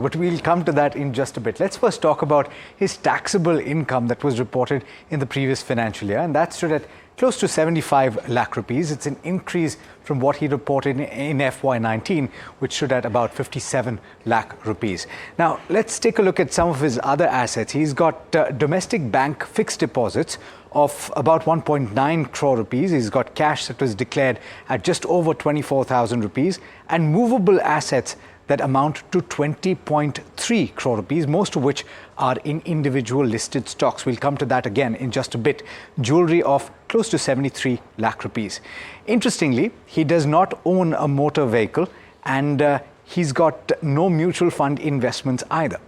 But we'll come to that in just a bit. Let's first talk about his taxable income that was reported in the previous financial year, and that stood at close to 75 lakh rupees. It's an increase from what he reported in FY19, which stood at about 57 lakh rupees. Now, let's take a look at some of his other assets. He's got domestic bank fixed deposits of about 1.9 crore rupees. He's got cash that was declared at just over 24,000 rupees and movable assets that amount to 20.3 crore rupees, most of which are in individual listed stocks. We'll come to that again in just a bit. Jewelry of close to 73 lakh rupees. Interestingly, he does not own a motor vehicle and he's got no mutual fund investments either.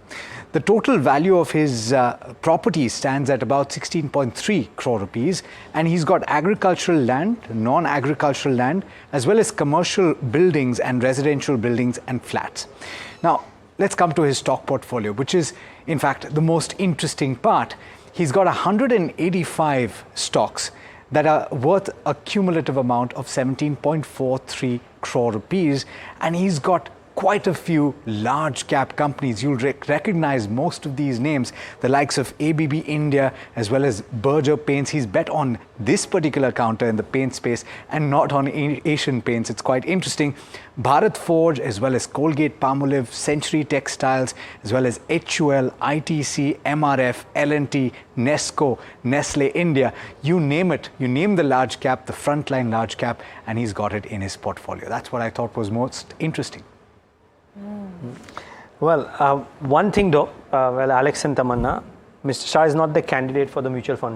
The total value of his property stands at about 16.3 crore rupees, and he's got agricultural land, non-agricultural land, as well as commercial buildings and residential buildings and flats. Now, let's come to his stock portfolio, which is, in fact, the most interesting part. He's got 185 stocks that are worth a cumulative amount of 17.43 crore rupees, and he's got quite a few large cap companies. You'll recognize most of these names, the likes of ABB India as well as Berger Paints. He's bet on this particular counter in the paint space and not on Asian Paints. It's quite interesting. Bharat Forge as well as Colgate-Palmolive, Century Textiles as well as HUL, ITC, MRF, L&T, Nestle India. You name it. You name the large cap, the frontline large cap, and he's got it in his portfolio. That's what I thought was most interesting. Well, one thing though, Alex and Tamanna, Mr. Shah is not the candidate for the mutual fund.